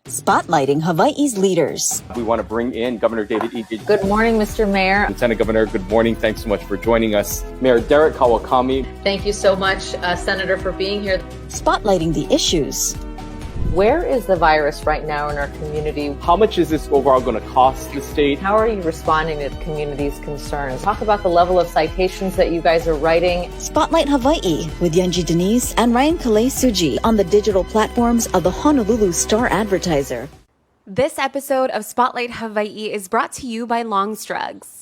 Spotlighting Hawaii's leaders. We want to bring in Governor David E. Good morning, Mr. Mayor. Lieutenant Governor, good morning. Thanks so much for joining us. Mayor Derek Kawakami. Thank you so much, Senator, for being here. Spotlighting the issues. Where is the virus right now in our community? How much is this overall going to cost the state? How are you responding to the community's concerns? Talk about the level of citations that you guys are writing. Spotlight Hawaii with Yanji Denise and Ryan Kalei Suji on the digital platforms of the Honolulu Star-Advertiser. This episode of Spotlight Hawaii is brought to you by Longstrugs.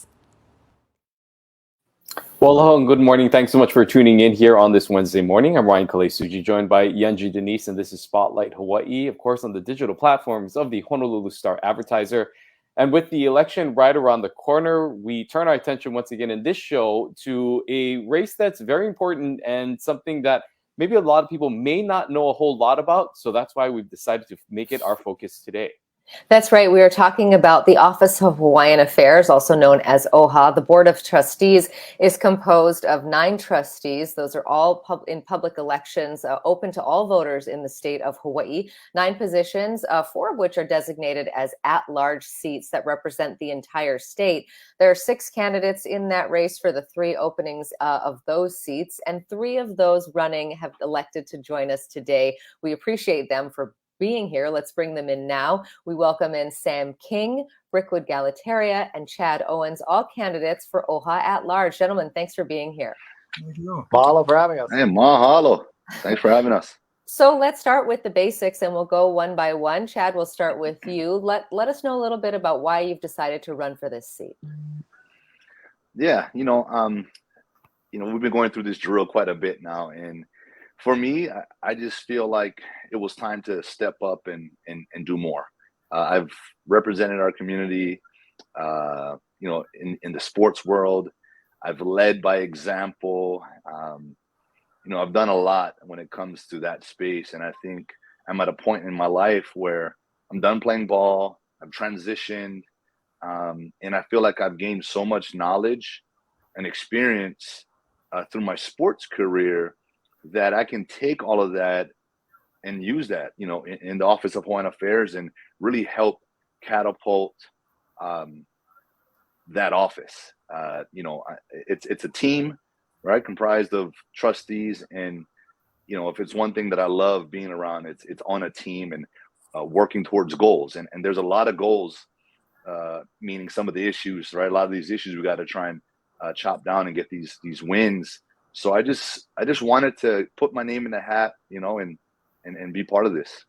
Well, hello and good morning. Thanks so much for tuning in here on this Wednesday morning. I'm Ryan Kalei Suji, joined by Yanji Denise, and this is Spotlight Hawaii, of course, on the digital platforms of the Honolulu Star-Advertiser. And with the election right around the corner, we turn our attention once again in this show to a race that's very important and something that maybe a lot of people may not know a whole lot about. So that's why we've decided to make it our focus today. That's right. We are talking about the Office of Hawaiian Affairs, also known as OHA. The Board of Trustees is composed of 9 trustees. Those are all in public elections, open to all voters in the state of Hawaii. 9 positions, 4 of which are designated as at-large seats that represent the entire state. There are 6 candidates in that race for the 3 openings of those seats, and 3 of those running have elected to join us today. We appreciate them for being here. Let's bring them in now. We welcome in Sam King, Brickwood Galuteria, and Chad Owens, all candidates for OHA At-Large. Gentlemen, thanks for being here. Thank you. Mahalo for having us. Hey, mahalo. Thanks for having us. So let's start with the basics and we'll go one by one. Chad, we'll start with you. Let us know a little bit about why you've decided to run for this seat. Yeah, we've been going through this drill quite a bit now, and for me, I just feel like it was time to step up and do more. I've represented our community, in the sports world. I've led by example. I've done a lot when it comes to that space. And I think I'm at a point in my life where I'm done playing ball. I've transitioned. And I feel like I've gained so much knowledge and experience through my sports career that I can take all of that and use that, in the Office of Hawaiian Affairs and really help catapult that office. It's a team, right, comprised of trustees, and if it's one thing that I love being around, it's on a team and working towards goals. And there's a lot of goals, meaning some of the issues, right? A lot of these issues we got to try and chop down and get these wins. So I just wanted to put my name in the hat, and be part of this.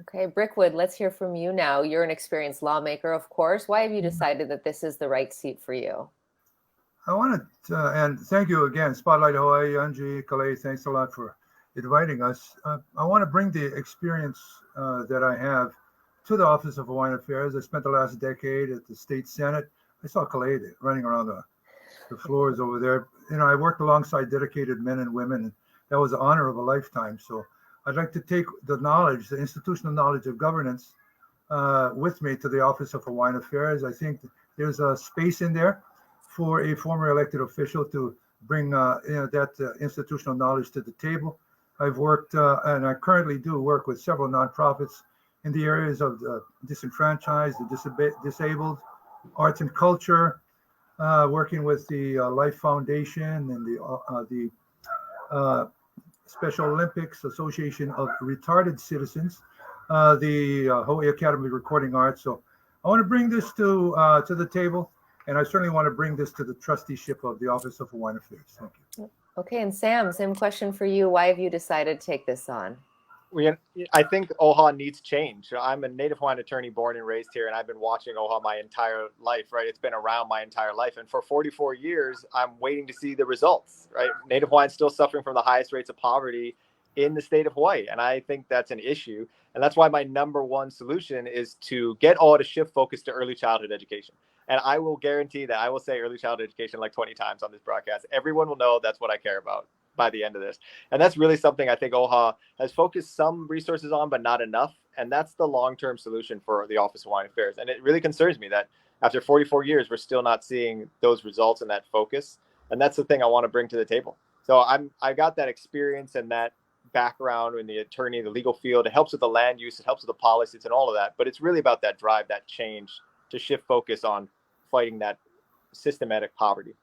Okay, Brickwood, let's hear from you now. You're an experienced lawmaker, of course. Why have you decided that this is the right seat for you? I want to, and thank you again, Spotlight Hawaii, Anji, Kalei, thanks a lot for inviting us. I want to bring the experience that I have to the Office of Hawaiian Affairs. I spent the last decade at the State Senate. I saw Kalei running around the floors over there. I worked alongside dedicated men and women, and that was the honor of a lifetime. So I'd like to take the knowledge, the institutional knowledge of governance with me to the Office of Hawaiian Affairs. I think there's a space in there for a former elected official to bring that institutional knowledge to the table. I've worked, and I currently do work with several nonprofits in the areas of the disenfranchised, the disabled, arts and culture, working with the Life Foundation and the Special Olympics Association of Retarded Citizens, the Hawaii Academy of Recording Arts. So I want to bring this to the table, and I certainly want to bring this to the trusteeship of the Office of Hawaiian Affairs. Thank you. Okay, and Sam, same question for you. Why have you decided to take this on? I think OHA needs change. I'm a Native Hawaiian attorney born and raised here, and I've been watching OHA my entire life, right? It's been around my entire life. And for 44 years, I'm waiting to see the results, right? Native Hawaiians still suffering from the highest rates of poverty in the state of Hawaii. And I think that's an issue. And that's why my number one solution is to get OHA to shift focus to early childhood education. And I will guarantee that I will say early childhood education like 20 times on this broadcast. Everyone will know that's what I care about by the end of this. And that's really something I think OHA has focused some resources on, but not enough. And that's the long-term solution for the Office of Hawaiian Affairs. And it really concerns me that after 44 years, we're still not seeing those results and that focus. And that's the thing I want to bring to the table. So I got that experience and that background in the attorney, the legal field. It helps with the land use. It helps with the policies and all of that. But it's really about that drive, that change to shift focus on fighting that systematic poverty.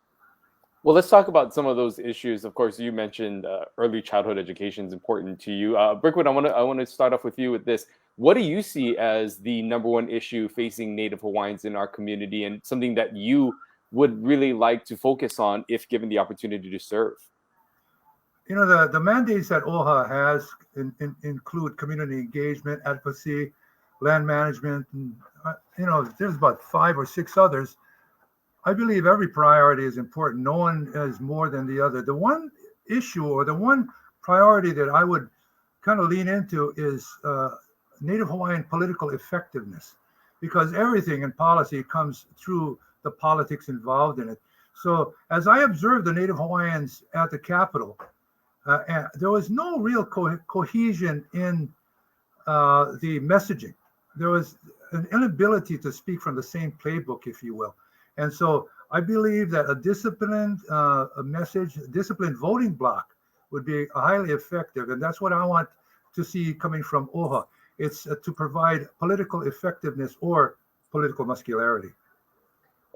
Well, let's talk about some of those issues. Of course, you mentioned early childhood education is important to you. Brickwood, I want to start off with you with this. What do you see as the number one issue facing Native Hawaiians in our community, and something that you would really like to focus on if given the opportunity to serve? You know, the mandates that OHA has include community engagement, advocacy, land management, and you know, there's about 5 or 6 others. I believe every priority is important. No one is more than the other. The one issue or the one priority that I would kind of lean into is Native Hawaiian political effectiveness, because everything in policy comes through the politics involved in it. So as I observed the Native Hawaiians at the Capitol, there was no real cohesion in the messaging. There was an inability to speak from the same playbook, if you will. And so I believe that a disciplined disciplined voting block would be highly effective. And that's what I want to see coming from OHA. It's to provide political effectiveness or political muscularity.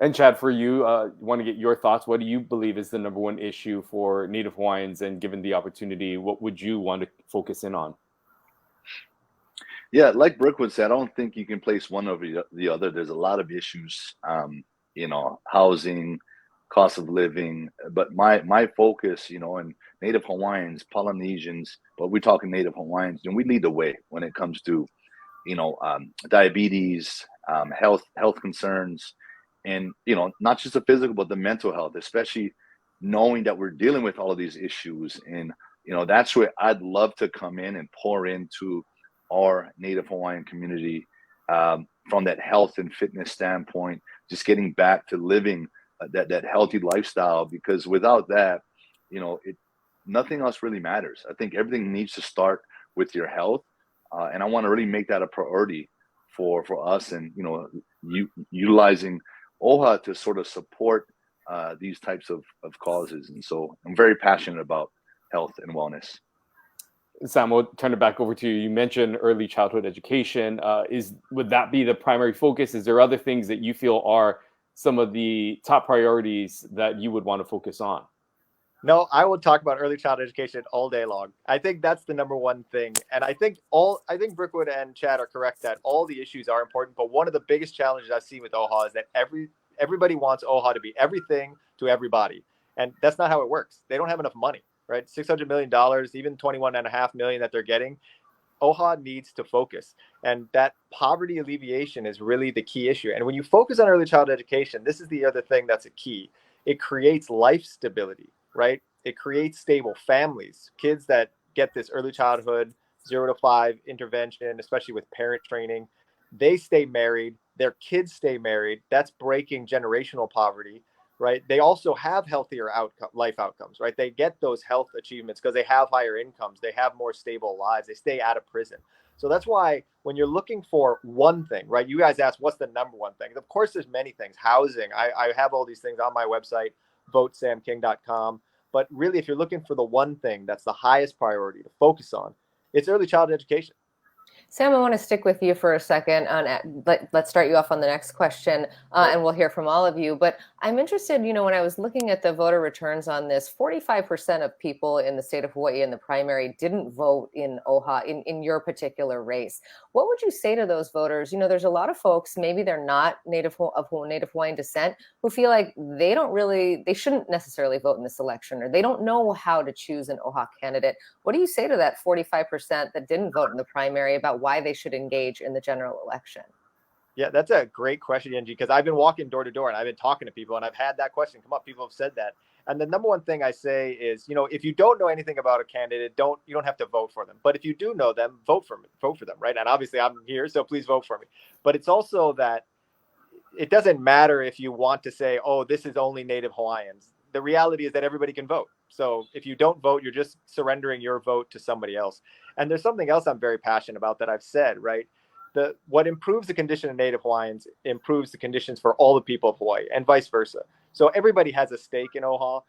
And Chad, for you, want to get your thoughts. What do you believe is the number one issue for Native Hawaiians? And given the opportunity, what would you want to focus in on? Yeah, like Brickwood said, I don't think you can place one over the other. There's a lot of issues, you know, housing, cost of living. But my focus, you know, and Native Hawaiians, Polynesians, but we're talking Native Hawaiians, and we lead the way when it comes to, you know, diabetes, health concerns, and, you know, not just the physical, but the mental health, especially knowing that we're dealing with all of these issues. And, you know, that's where I'd love to come in and pour into our Native Hawaiian community from that health and fitness standpoint, just getting back to living that healthy lifestyle, because without that, you know, nothing else really matters. I think everything needs to start with your health. And I want to really make that a priority for us, and, you know, utilizing OHA to sort of support these types of causes. And so I'm very passionate about health and wellness. Sam, we'll turn it back over to you. You mentioned early childhood education. Would that be the primary focus? Is there other things that you feel are some of the top priorities that you would want to focus on? No, I will talk about early childhood education all day long. I think that's the number one thing. And I think Brickwood and Chad are correct that all the issues are important. But one of the biggest challenges I've seen with OHA is that everybody wants OHA to be everything to everybody. And that's not how it works. They don't have enough money, right? $600 million, even $21.5 million that they're getting. OHA needs to focus. And that poverty alleviation is really the key issue. And when you focus on early childhood education, this is the other thing that's a key. It creates life stability, right? It creates stable families, kids that get this early childhood 0 to 5 intervention, especially with parent training. They stay married, their kids stay married. That's breaking generational poverty, right? They also have healthier life outcomes, right? They get those health achievements because they have higher incomes. They have more stable lives. They stay out of prison. So that's why when you're looking for one thing, right? You guys asked, what's the number one thing? Of course, there's many things. Housing. I have all these things on my website, votesamking.com. But really, if you're looking for the one thing that's the highest priority to focus on, it's early childhood education. Sam, I want to stick with you for a second. Let's start you off on the next question, and we'll hear from all of you. But I'm interested, you know, when I was looking at the voter returns on this, 45% of people in the state of Hawaii in the primary didn't vote in OHA in your particular race. What would you say to those voters? You know, there's a lot of folks, maybe they're not Native Hawaiian descent, who feel like they shouldn't necessarily vote in this election, or they don't know how to choose an OHA candidate. What do you say to that 45% that didn't vote in the primary about why they should engage in the general election? Yeah, that's a great question, Angie, because I've been walking door to door and I've been talking to people and I've had that question come up. People have said that. And the number one thing I say is, you know, if you don't know anything about a candidate, you don't have to vote for them. But if you do know them, vote for them, right? And obviously I'm here, so please vote for me. But it's also that it doesn't matter if you want to say, oh, this is only Native Hawaiians. The reality is that everybody can vote. So if you don't vote, you're just surrendering your vote to somebody else. And there's something else I'm very passionate about that I've said, right? What improves the condition of Native Hawaiians improves the conditions for all the people of Hawaii and vice versa. So everybody has a stake in OHA.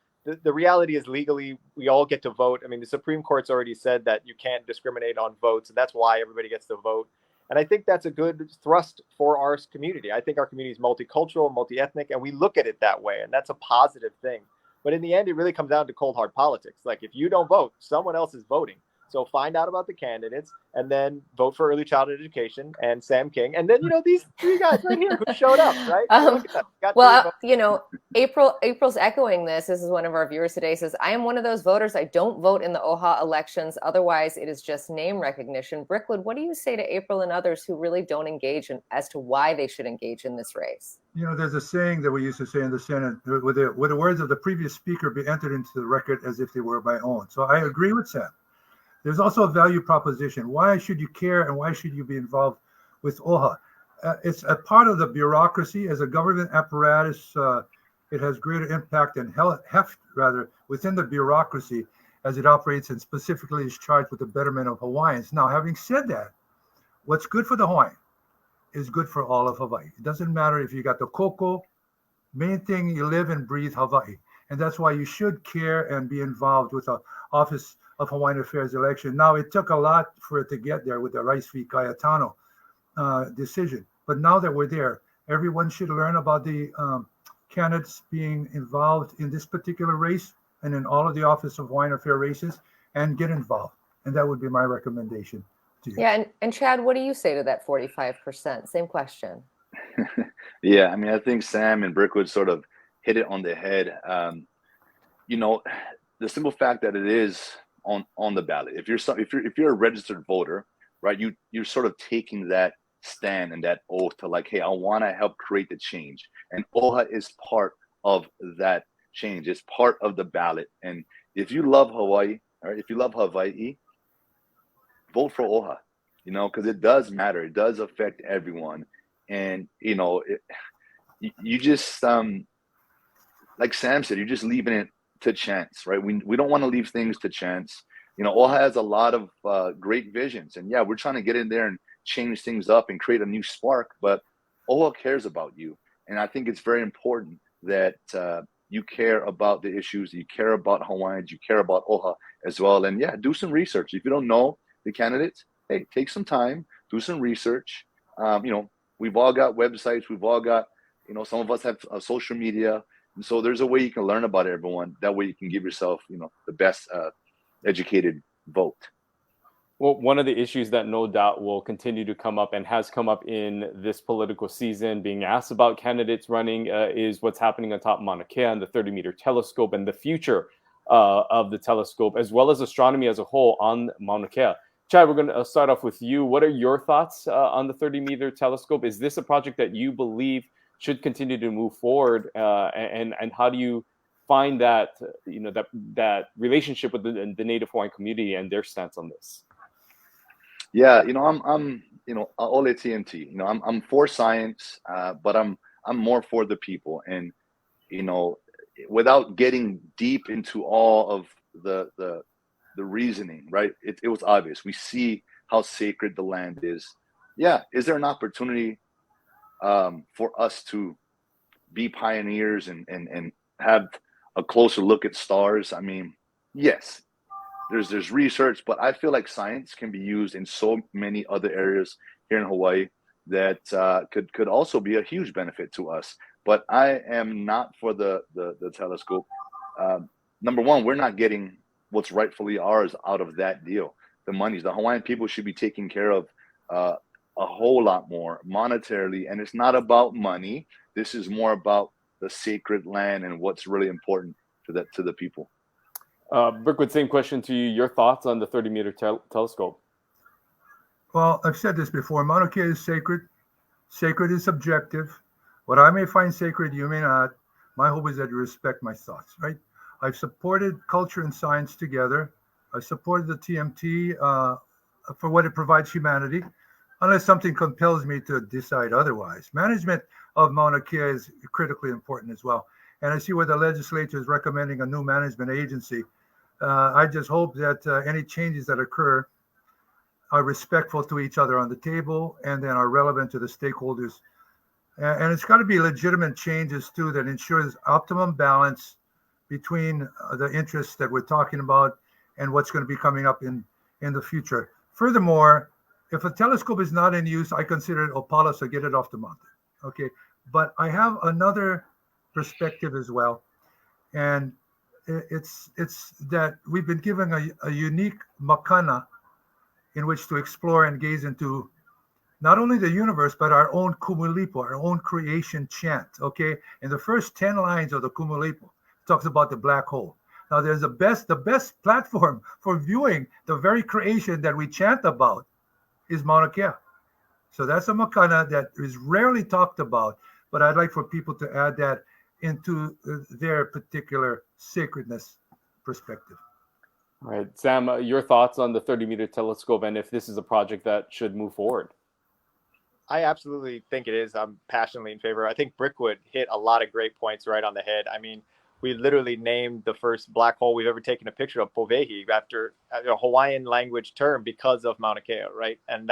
the reality is legally we all get to vote. I mean, the Supreme Court's already said that you can't discriminate on votes, and that's why everybody gets to vote. And I think that's a good thrust for our community. I think our community is multicultural, multi-ethnic, and we look at it that way, and that's a positive thing. But in the end, it really comes down to cold hard politics. Like, if you don't vote, someone else is voting. So find out about the candidates and then vote for early childhood education and Sam King. And then, these three guys right here who showed up, right? Look at that. Well, April's echoing this. This is one of our viewers today, says, I am one of those voters. I don't vote in the OHA elections. Otherwise, it is just name recognition. Brickwood, what do you say to April and others who really don't engage as to why they should engage in this race? There's a saying that we used to say in the Senate, with the words of the previous speaker be entered into the record as if they were my own. So I agree with Sam. There's also a value proposition. Why should you care and why should you be involved with OHA? It's a part of the bureaucracy. As a government apparatus, it has greater impact and heft, within the bureaucracy as it operates and specifically is charged with the betterment of Hawaiians. Now, having said that, what's good for the Hawaiian is good for all of Hawaii. It doesn't matter if you got the koko. Main thing, you live and breathe Hawaii. And that's why you should care and be involved with the Office of Hawaiian Affairs election. Now, it took a lot for it to get there with the Rice v. Cayetano decision. But now that we're there, everyone should learn about the candidates being involved in this particular race and in all of the Office of Hawaiian Affairs races and get involved. And that would be my recommendation to you. Yeah, and Chad, what do you say to that 45%? Same question. Yeah, I mean, I think Sam and Brickwood sort of hit it on the head. The simple fact that it is on the ballot, if you're a registered voter, right, you're sort of taking that stand and that oath to, like, hey, I want to help create the change, and OHA is part of that change. It's part of the ballot. And if you love Hawaii, or if you love Hawaii, vote for OHA, because it does matter. It does affect everyone. And you just like Sam said, you're just leaving it to chance, right? We don't want to leave things to chance. OHA has a lot of great visions, and yeah, we're trying to get in there and change things up and create a new spark, but OHA cares about you. And I think it's very important that you care about the issues, you care about Hawaiians, you care about OHA as well. And yeah, do some research. If you don't know the candidates, hey, take some time, do some research. We've all got websites, we've all got, some of us have social media. And so there's a way you can learn about everyone. That way you can give yourself, the best educated vote. Well, one of the issues that no doubt will continue to come up and has come up in this political season, being asked about candidates running, is what's happening atop Mauna Kea and the 30-meter telescope and the future of the telescope, as well as astronomy as a whole on Mauna Kea. Chad, we're going to start off with you. What are your thoughts on the 30-meter telescope? Is this a project that you believe should continue to move forward? And how do you find that, that relationship with the Native Hawaiian community and their stance on this? Yeah, I'm Ole TMT. I'm for science, but I'm more for the people. And without getting deep into all of the reasoning, right? It was obvious. We see how sacred the land is. Yeah, is there an opportunity for us to be pioneers and have a closer look at stars? I mean, yes. There's research, but I feel like science can be used in so many other areas here in Hawaii that could also be a huge benefit to us. But I am not for the telescope. Number one, we're not getting what's rightfully ours out of that deal. The monies, the Hawaiian people should be taken care of a whole lot more monetarily. And it's not about money. This is more about the sacred land and what's really important to the people. Brickwood, same question to you. Your thoughts on the 30-meter telescope? Well, I've said this before. Mauna Kea is sacred. Sacred is subjective. What I may find sacred, you may not. My hope is that you respect my thoughts, right? I've supported culture and science together. I've supported the TMT for what it provides humanity, unless something compels me to decide otherwise. Management of Mauna Kea is critically important as well. And I see where the legislature is recommending a new management agency. I just hope that any changes that occur are respectful to each other on the table and then are relevant to the stakeholders. And it's got to be legitimate changes, too, that ensures optimum balance between the interests that we're talking about and what's going to be coming up in the future. Furthermore, if a telescope is not in use, I consider it opala, so get it off the mountain. Okay, but I have another perspective as well, and it's that we've been given a unique makana in which to explore and gaze into not only the universe, but our own kumulipo, our own creation chant, okay? In the first 10 lines of the kumulipo, it talks about the black hole. Now, there's the best platform for viewing the very creation that we chant about is Mauna Kea. So that's a makana that is rarely talked about, but I'd like for people to add that into their particular sacredness perspective. All right, Sam, your thoughts on the 30-meter telescope and if this is a project that should move forward? I absolutely think it is. I'm passionately in favor. I think Brickwood hit a lot of great points right on the head. I mean, we literally named the first black hole we've ever taken a picture of Povehi after a Hawaiian language term because of Mauna Kea, right? And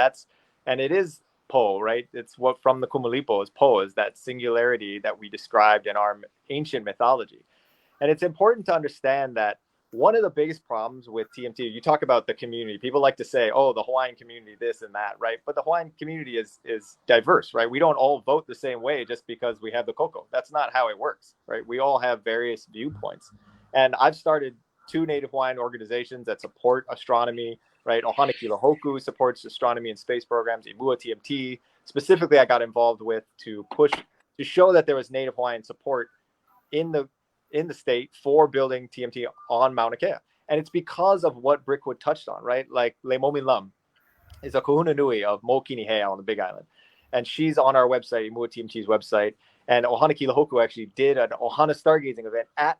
it is Po, right? It's what from the Kumulipo is Po, is that singularity that we described in our ancient mythology. And it's important to understand that one of the biggest problems with TMT, you talk about the community. People like to say, oh, the Hawaiian community, this and that, right? But the Hawaiian community is diverse, right? We don't all vote the same way just because we have the koko. That's not how it works, right? We all have various viewpoints. And I've started 2 Native Hawaiian organizations that support astronomy, right? Ohana Kilahoku supports astronomy and space programs. Imua TMT, specifically, I got involved with to show that there was Native Hawaiian support in the state for building TMT on Mauna Kea. And it's because of what Brickwood touched on, right? Like Leimomi Lum is a kahuna nui of Mo'kinihea on the Big Island. And she's on our website, Imua TMT's website. And Ohana Kilahoku actually did an Ohana stargazing event at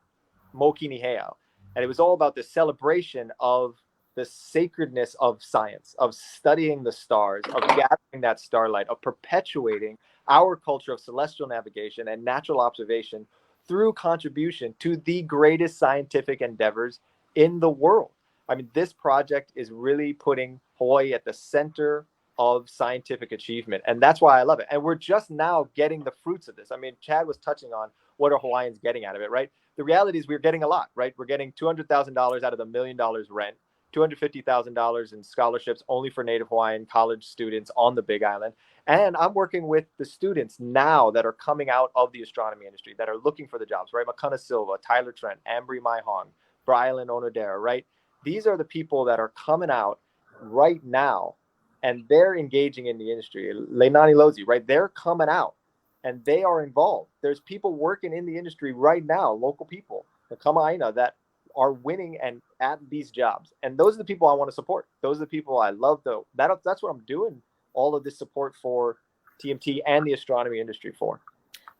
Mo'kinihea. And it was all about the celebration of the sacredness of science, of studying the stars, of gathering that starlight, of perpetuating our culture of celestial navigation and natural observation through contribution to the greatest scientific endeavors in the world. I mean, this project is really putting Hawaii at the center of scientific achievement. And that's why I love it. And we're just now getting the fruits of this. I mean, Chad was touching on what are Hawaiians getting out of it, right? The reality is we're getting a lot, right? We're getting $200,000 out of the $1 million rent, $250,000 in scholarships only for Native Hawaiian college students on the Big Island. And I'm working with the students now that are coming out of the astronomy industry that are looking for the jobs, right? Makana Silva, Tyler Trent, Ambry Maihong, Brylan Onodera, right? These are the people that are coming out right now and they're engaging in the industry. Leinani Lozi, right? They're coming out and they are involved. There's people working in the industry right now, local people, the Kama'aina, that are winning and at these jobs. And those are the people I want to support. Those are the people I love. That's what I'm doing all of this support for TMT and the astronomy industry for.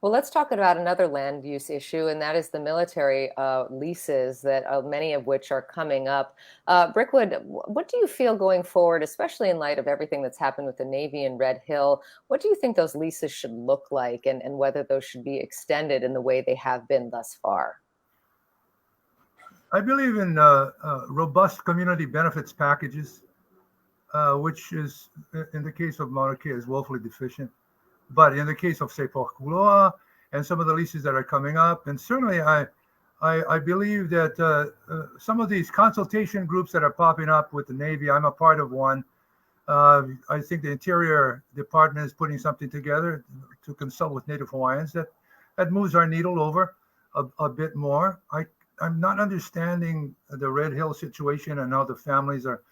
Well, let's talk about another land use issue, and that is the military leases, that many of which are coming up. Brickwood, what do you feel going forward, especially in light of everything that's happened with the Navy and Red Hill? What do you think those leases should look like, and whether those should be extended in the way they have been thus far? I believe in robust community benefits packages, which is, in the case of Mauna Kea, is woefully deficient. But in the case of, say, Pokuloa and some of the leases that are coming up, and certainly I believe that some of these consultation groups that are popping up with the Navy, I'm a part of one. I think the Interior Department is putting something together to consult with Native Hawaiians that moves our needle over a bit more. I'm not understanding the Red Hill situation and how the families are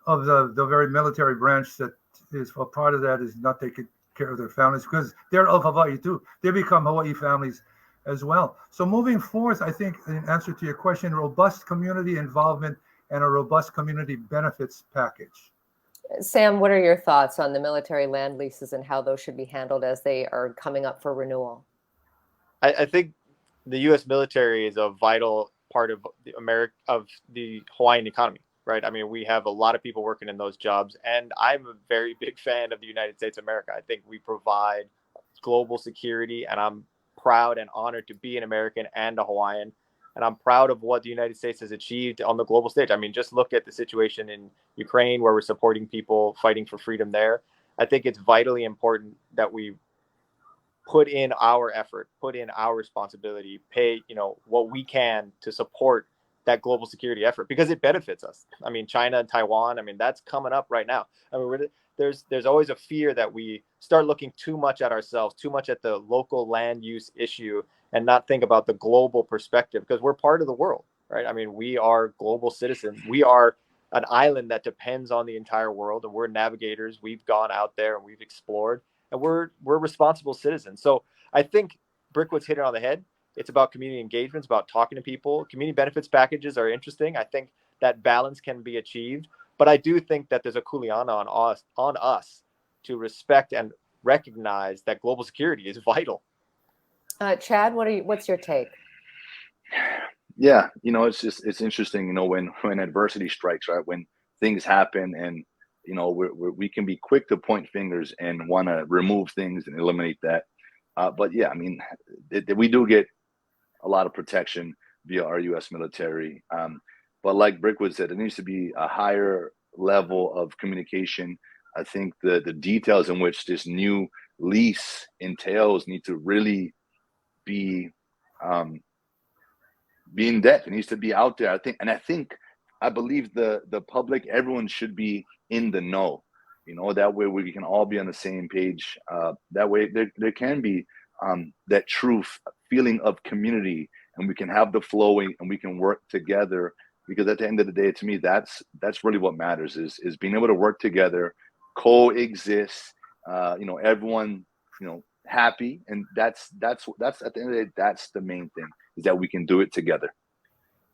of the very military branch that is a part of that is not taking care of their families, because they're of Hawaii too. They become Hawaii families as well. So moving forth, I think in answer to your question, robust community involvement and a robust community benefits package. Sam, what are your thoughts on the military land leases and how those should be handled as they are coming up for renewal? I think the U.S. military is a vital part of the Hawaiian economy, right? I mean, we have a lot of people working in those jobs, and I'm a very big fan of the United States of America. I think we provide global security, and I'm proud and honored to be an American and a Hawaiian, and I'm proud of what the United States has achieved on the global stage. I mean, just look at the situation in Ukraine where we're supporting people fighting for freedom there. I think it's vitally important that we put in our effort, put in our responsibility, pay, what we can to support that global security effort, because it benefits us. I mean, China and Taiwan, I mean, that's coming up right now. I mean, there's always a fear that we start looking too much at ourselves, too much at the local land use issue, and not think about the global perspective, because we're part of the world, right? I mean, we are global citizens. We are an island that depends on the entire world, and we're navigators. We've gone out there and we've explored, and we're responsible citizens. So I think Brickwood's hit it on the head. It's about community engagement. It's about talking to people. Community benefits packages are interesting. I think that balance can be achieved, but I do think that there's a kuleana on us to respect and recognize that global security is vital. Chad, what's your take? Yeah, it's interesting, when adversity strikes, right? When things happen, and we can be quick to point fingers and want to remove things and eliminate that. But yeah, I mean, we do get a lot of protection via our U.S. military. But like Brickwood said, there needs to be a higher level of communication. I think the details in which this new lease entails need to really be in depth. It needs to be out there. I believe the public, everyone should be in the know. That way we can all be on the same page. That way there can be that true feeling of community, and we can have the flowing, and we can work together, because at the end of the day, to me, that's really what matters, is being able to work together, coexist, everyone, happy. And that's at the end of the day, that's the main thing, is that we can do it together.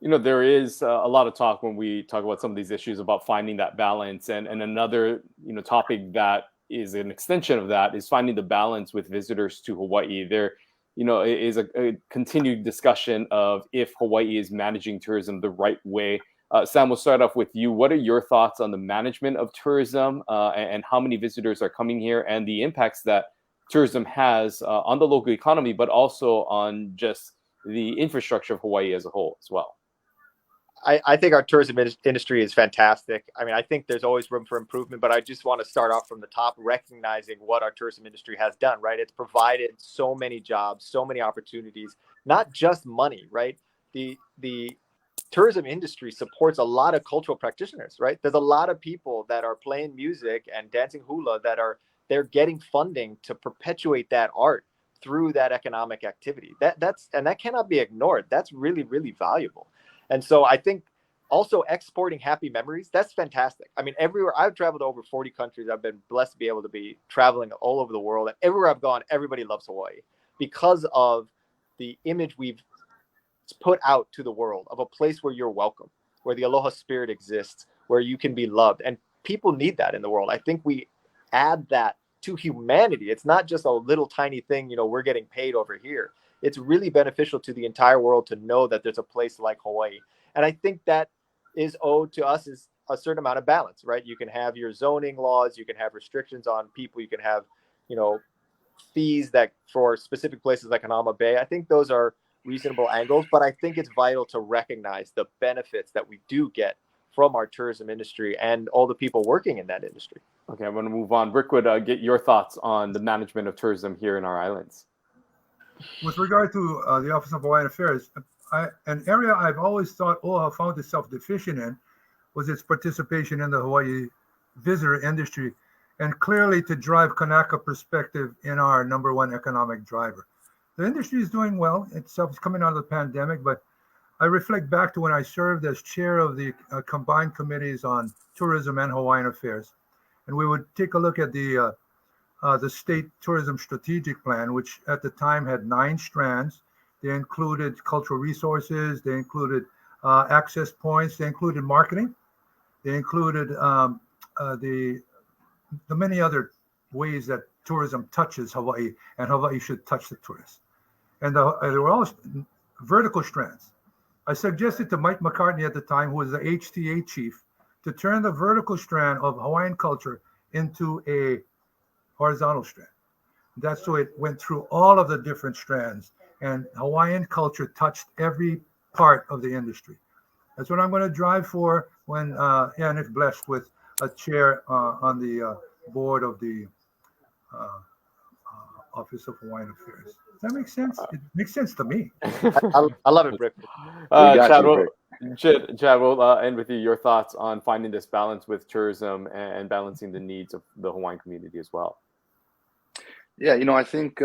There is a lot of talk when we talk about some of these issues about finding that balance, and another topic that is an extension of that is finding the balance with visitors to Hawaii. There is a continued discussion of if Hawaii is managing tourism the right way. Sam, we'll start off with you. What are your thoughts on the management of tourism, and how many visitors are coming here, and the impacts that tourism has on the local economy, but also on just the infrastructure of Hawaii as a whole as well? I think our tourism industry is fantastic. I mean, I think there's always room for improvement, but I just want to start off from the top, recognizing what our tourism industry has done, right? It's provided so many jobs, so many opportunities, not just money, right? The tourism industry supports a lot of cultural practitioners, right? There's a lot of people that are playing music and dancing hula they're getting funding to perpetuate that art through that economic activity. That cannot be ignored. That's really, really valuable. And so I think also exporting happy memories, that's fantastic. I mean, everywhere I've traveled to over 40 countries, I've been blessed to be able to be traveling all over the world. And everywhere I've gone, everybody loves Hawaii because of the image we've put out to the world of a place where you're welcome, where the aloha spirit exists, where you can be loved. And people need that in the world. I think we add that to humanity. It's not just a little tiny thing, we're getting paid over here. It's really beneficial to the entire world to know that there's a place like Hawaii. And I think that is owed to us is a certain amount of balance, right? You can have your zoning laws, you can have restrictions on people, you can have, fees that for specific places like Hanauma Bay. I think those are reasonable angles, but I think it's vital to recognize the benefits that we do get from our tourism industry and all the people working in that industry. Okay, I'm going to move on. Brickwood, get your thoughts on the management of tourism here in our islands. With regard to the Office of Hawaiian Affairs, an area I've always thought OHA found itself deficient in was its participation in the Hawaii visitor industry, and clearly to drive Kanaka perspective in our number one economic driver. The industry is doing well. It's coming out of the pandemic, but I reflect back to when I served as chair of the combined committees on tourism and Hawaiian affairs, and we would take a look at the state tourism strategic plan, which at the time had 9 strands. They included cultural resources, they included access points, they included marketing, they included the many other ways that tourism touches Hawaii, and Hawaii should touch the tourists. And they were all vertical strands. I suggested to Mike McCartney at the time, who was the HTA chief, to turn the vertical strand of Hawaiian culture into a horizontal strand. That's so it went through all of the different strands, and Hawaiian culture touched every part of the industry. That's what I'm going to drive for when and if blessed with a chair on the board of the Office of Hawaiian Affairs. Does that make sense? It makes sense to me. I love it, Brick. got Chad, you, Chad, we'll end with you. Your thoughts on finding this balance with tourism and balancing the needs of the Hawaiian community as well. Yeah, I think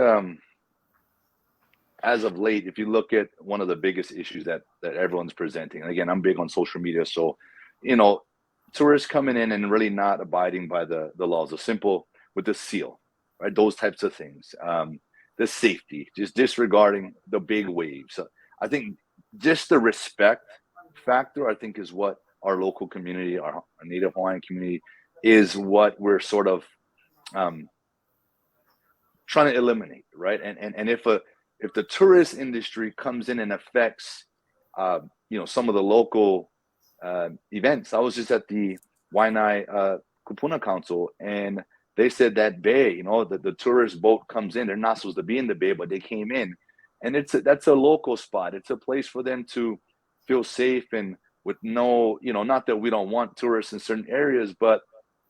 as of late, if you look at one of the biggest issues that everyone's presenting, and again, I'm big on social media, so tourists coming in and really not abiding by the laws, the simple with the seal, right? Those types of things, the safety, just disregarding the big waves. So I think just the respect factor, I think, is what our local community, our Native Hawaiian community, is what we're sort of trying to eliminate, right? And if the tourist industry comes in and affects, some of the local events. I was just at the Waianae Kupuna Council, and they said that bay, the tourist boat comes in. They're not supposed to be in the bay, but they came in, and that's a local spot. It's a place for them to feel safe and with no, not that we don't want tourists in certain areas, but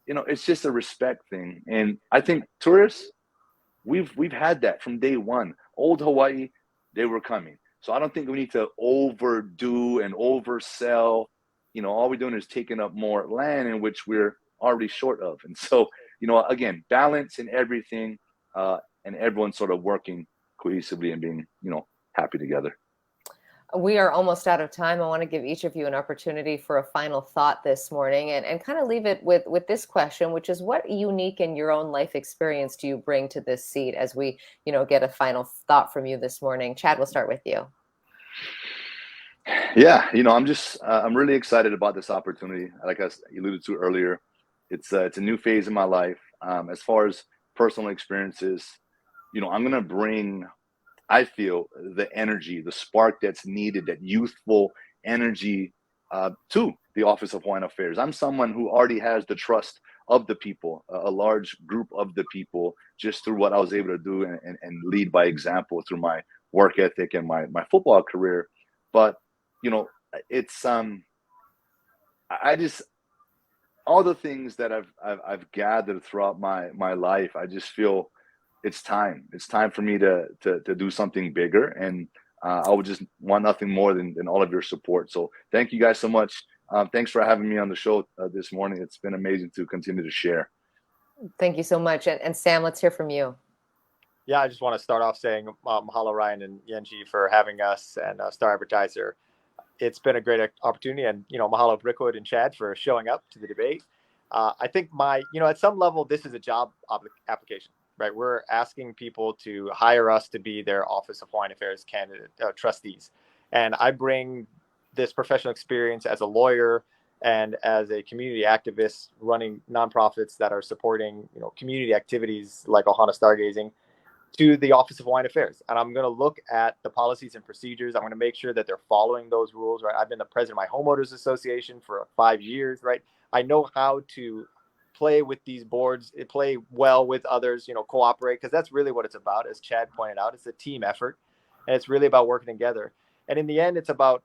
it's just a respect thing. And I think tourists, we've had that from day one. Old Hawaii, they were coming. So I don't think we need to overdo and oversell. All we're doing is taking up more land in which we're already short of. And so, again, balance in everything, and everyone sort of working cohesively and being, happy together. We are almost out of time. I want to give each of you an opportunity for a final thought this morning and kind of leave it with this question, which is, what unique in your own life experience do you bring to this seat as we, get a final thought from you this morning? Chad, we'll start with you. Yeah, I'm really excited about this opportunity. Like I alluded to earlier, it's a new phase in my life. As far as personal experiences, I'm going to bring, I feel, the energy, the spark that's needed, that youthful energy to the Office of Hawaiian Affairs. I'm someone who already has the trust of the people, a large group of the people, just through what I was able to do and lead by example through my work ethic and my football career. But, it's I just, all the things that I've gathered throughout my life, I just feel it's time for me to do something bigger, and I would just want nothing more than all of your support. So thank you guys so much. Thanks for having me on the show this morning. It's been amazing to continue to share. Thank you so much. And Sam, let's hear from you. Yeah, I just want to start off saying mahalo, Ryan and Yenji, for having us, and Star-Advertiser. It's been a great opportunity, and mahalo Brickwood and Chad for showing up to the debate. I think at some level, this is a job application, right? We're asking people to hire us to be their Office of Hawaiian Affairs candidate trustees, and I bring this professional experience as a lawyer and as a community activist running nonprofits that are supporting community activities like Ohana Stargazing to the Office of Hawaiian Affairs. And I'm going to look at the policies and procedures. I'm going to make sure that they're following those rules, right? I've been the president of my homeowners association for 5 years, right? I know how to play with these boards, play well with others, cooperate, because that's really what it's about. As Chad pointed out, it's a team effort, and it's really about working together. And in the end, it's about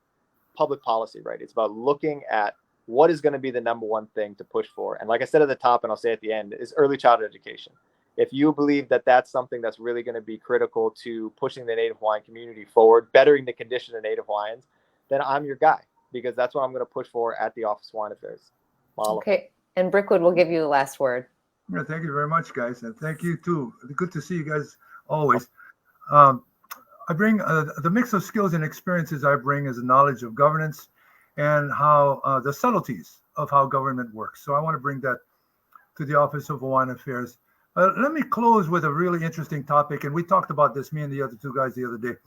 public policy, right? It's about looking at what is going to be the number one thing to push for. And like I said at the top, and I'll say at the end, is early childhood education. If you believe that that's something that's really going to be critical to pushing the Native Hawaiian community forward, bettering the condition of Native Hawaiians, then I'm your guy, because that's what I'm going to push for at the Office of Hawaiian Affairs. Mahalo. Okay. And Brickwood will give you the last word. Yeah, thank you very much, guys. And thank you, too. Good to see you guys always. I bring the mix of skills and experiences I bring is a knowledge of governance and how the subtleties of how government works. So I want to bring that to the Office of Hawaiian Affairs. Let me close with a really interesting topic, and we talked about this, me and the other two guys, the other day.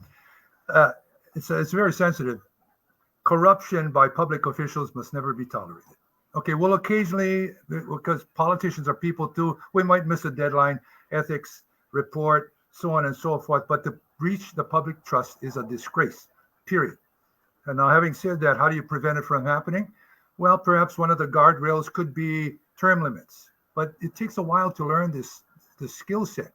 It's very sensitive. Corruption by public officials must never be tolerated. Okay, well, occasionally, because politicians are people too, we might miss a deadline, ethics report, so on and so forth, but to breach the public trust is a disgrace, period. And now, having said that, how do you prevent it from happening? Well, perhaps one of the guardrails could be term limits, but it takes a while to learn this skill set.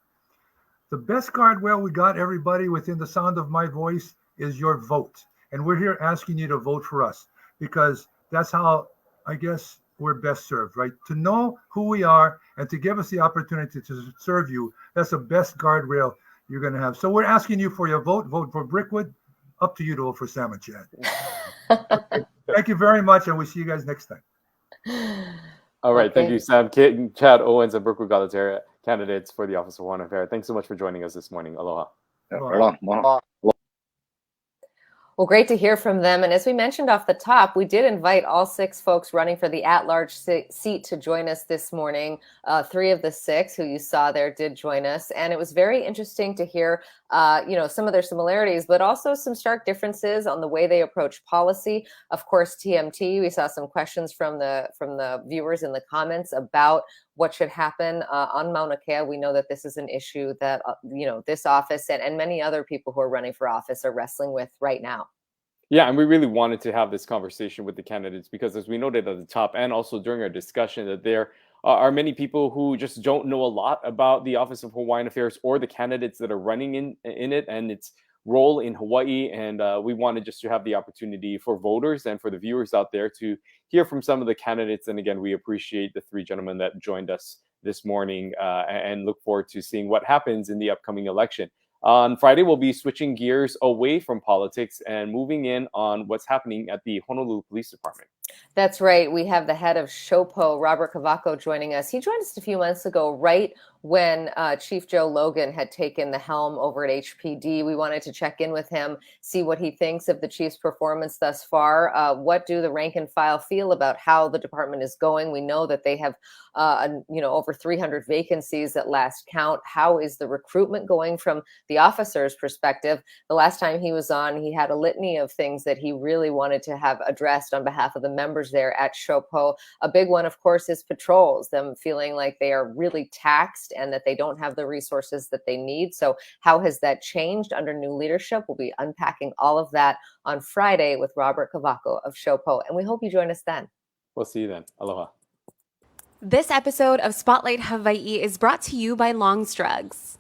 The best guardrail we got, everybody within the sound of my voice, is your vote. And we're here asking you to vote for us, because that's how, I guess, we're best served, right? To know who we are and to give us the opportunity to serve you, that's the best guardrail you're going to have. So we're asking you for your vote. Vote for Brickwood. Up to you to vote for Sam and Chad. Okay. Thank you very much, and we'll see you guys next time. All right. Okay. Thank you, Sam, Chad, Owens, and Brickwood Galuteria, candidates for the Office of Hawaiian Affairs. Thanks so much for joining us this morning. Aloha. Right on. Well, great to hear from them. And as we mentioned off the top, we did invite all 6 folks running for the at-large seat to join us this morning. 3 of the 6 who you saw there did join us. And it was very interesting to hear, some of their similarities, but also some stark differences on the way they approach policy. Of course, TMT, we saw some questions from the viewers in the comments about what should happen on Mauna Kea. We know that this is an issue that, this office and many other people who are running for office are wrestling with right now. Yeah, and we really wanted to have this conversation with the candidates because, as we noted at the top and also during our discussion, that there are many people who just don't know a lot about the Office of Hawaiian Affairs or the candidates that are running in it and its role in Hawaii. And we wanted just to have the opportunity for voters and for the viewers out there to hear from some of the candidates. And again, we appreciate the 3 gentlemen that joined us this morning and look forward to seeing what happens in the upcoming election. On Friday, we'll be switching gears away from politics and moving in on what's happening at the Honolulu Police Department. That's right. We have the head of SHOPO, Robert Cavaco, joining us. He joined us a few months ago, right when Chief Joe Logan had taken the helm over at HPD. We wanted to check in with him, see what he thinks of the chief's performance thus far. What do the rank and file feel about how the department is going? We know that they have over 300 vacancies at last count. How is the recruitment going from the officer's perspective? The last time he was on, he had a litany of things that he really wanted to have addressed on behalf of the members there at SHOPO. A big one, of course, is patrols, them feeling like they are really taxed and that they don't have the resources that they need. So how has that changed under new leadership? We'll be unpacking all of that on Friday with Robert Cavaco of SHOPO, and we hope you join us then. We'll see you then. Aloha. This episode of Spotlight Hawaii is brought to you by Long's Drugs.